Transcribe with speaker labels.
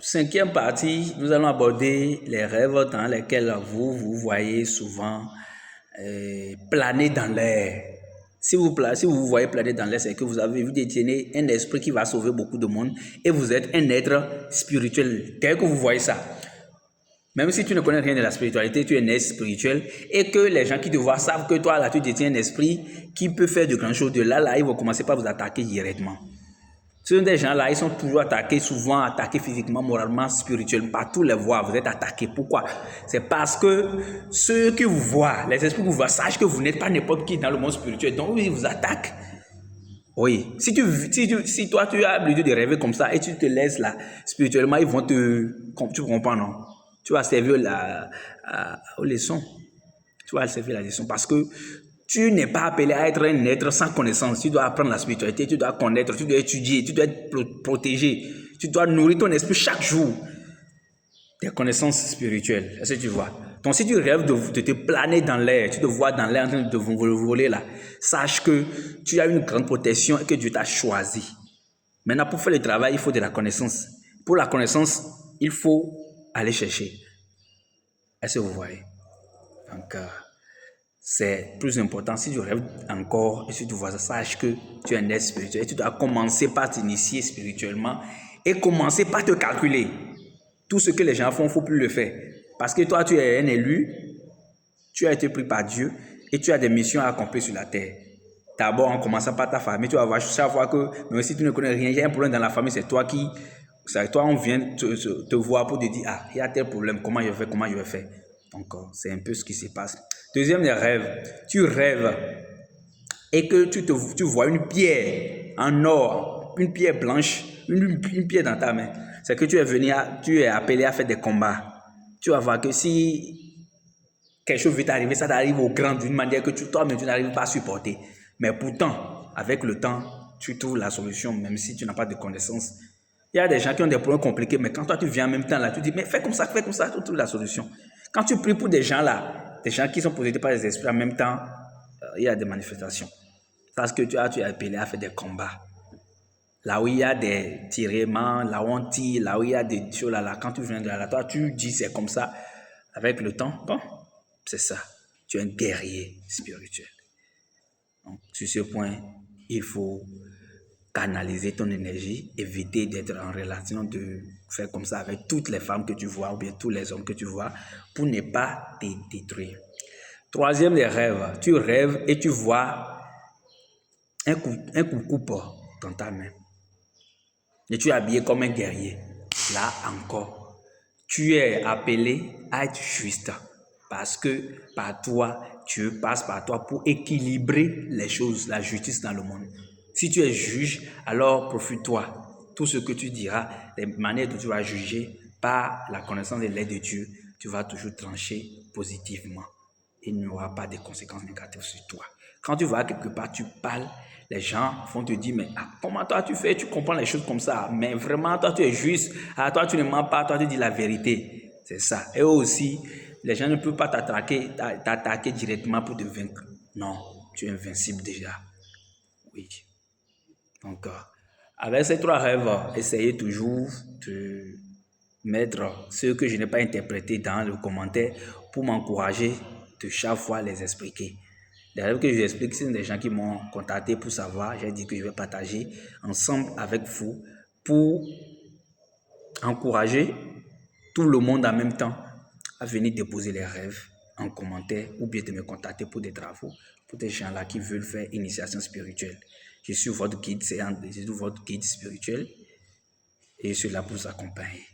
Speaker 1: Cinquième partie, nous allons aborder les rêves dans lesquels vous voyez souvent planer dans l'air. Si vous voyez planer dans l'air, c'est que vous détenez un esprit qui va sauver beaucoup de monde et vous êtes un être spirituel. Dès que vous voyez ça, même si tu ne connais rien de la spiritualité, tu es un être spirituel et que les gens qui te voient savent que toi, là, tu détiens un esprit qui peut faire de grandes choses. De là, ils vont commencer par vous attaquer directement. Ce sont des gens-là, ils sont toujours attaqués, souvent attaqués physiquement, moralement, spirituellement. Partout les voix, vous êtes attaqués. Pourquoi? C'est parce que ceux qui vous voient, les esprits qui vous voient, sachent que vous n'êtes pas n'importe qui dans le monde spirituel. Donc, ils vous attaquent. Oui. Si toi, tu as l'habitude de rêver comme ça et tu te laisses là, spirituellement, ils vont tu comprends, non? Tu vas servir aux leçons. Tu vas servir la leçon parce que tu n'es pas appelé à être un être sans connaissance. Tu dois apprendre la spiritualité, tu dois connaître, tu dois étudier, tu dois être protégé. Tu dois nourrir ton esprit chaque jour des connaissances spirituelles. Est-ce que tu vois? Donc si tu rêves de te planer dans l'air, tu te vois dans l'air en train de voler là, sache que tu as une grande protection et que Dieu t'a choisi. Maintenant, pour faire le travail, il faut de la connaissance. Pour la connaissance, il faut aller chercher. Est-ce que vous voyez? Donc, c'est plus important. Si tu rêves encore et si tu vois ça, sache que tu es un être spirituel. Et tu dois commencer par t'initier spirituellement et commencer par te calculer. Tout ce que les gens font, il ne faut plus le faire. Parce que toi, tu es un élu, tu as été pris par Dieu et tu as des missions à accomplir sur la terre. D'abord, en commençant par ta famille, tu vas voir chaque fois que, même si tu ne connais rien, il y a un problème dans la famille, c'est toi, on vient te voir pour te dire, ah, il y a tel problème, comment je vais faire. Donc, c'est un peu ce qui se passe. Deuxième des rêves, tu rêves et que tu vois une pierre en or, une pierre blanche, une pierre dans ta main. C'est que tu es appelé à faire des combats. Tu vas voir que si quelque chose veut t'arriver, ça t'arrive au grand d'une manière que toi-même tu n'arrives pas à supporter. Mais pourtant, avec le temps, tu trouves la solution, même si tu n'as pas de connaissances. Il y a des gens qui ont des problèmes compliqués, mais quand toi tu viens en même temps là, tu dis, mais fais comme ça, tu trouves la solution. Quand tu pries pour des gens là, des gens qui sont possédés par les esprits en même temps, il y a des manifestations. Parce que tu es appelé à faire des combats. Là où il y a des tiréments, là où on tire, là où il y a des choses là, quand tu viens de là, toi tu dis c'est comme ça. Avec le temps, bon, c'est ça. Tu es un guerrier spirituel. Donc, sur ce point, il faut canaliser ton énergie, éviter d'être en relation, de faire comme ça avec toutes les femmes que tu vois ou bien tous les hommes que tu vois pour ne pas te détruire. Troisième des rêves, tu rêves et tu vois un coupe dans ta main. Et tu es habillé comme un guerrier. Là encore, tu es appelé à être juste parce que par toi, Dieu passe par toi pour équilibrer les choses, la justice dans le monde. Si tu es juge, alors profite-toi. Tout ce que tu diras, les manières dont tu vas juger, par la connaissance de l'aide de Dieu, tu vas toujours trancher positivement. Il n'y aura pas de conséquences négatives sur toi. Quand tu vas quelque part, tu parles, les gens vont te dire, mais comment toi tu fais, tu comprends les choses comme ça, mais vraiment toi tu es juste, toi tu ne mens pas, toi tu dis la vérité. C'est ça. Et aussi, les gens ne peuvent pas t'attaquer directement pour te vaincre. Non, tu es invincible déjà. Oui. Donc, avec ces trois rêves, essayez toujours de mettre ce que je n'ai pas interprété dans le commentaire pour m'encourager de chaque fois les expliquer. Les rêves que je explique, ce sont des gens qui m'ont contacté pour savoir. J'ai dit que je vais partager ensemble avec vous pour encourager tout le monde en même temps à venir déposer les rêves en commentaire ou bien de me contacter pour des travaux, pour des gens là qui veulent faire initiation spirituelle. Je suis votre guide, votre guide spirituel et je suis là pour vous accompagner.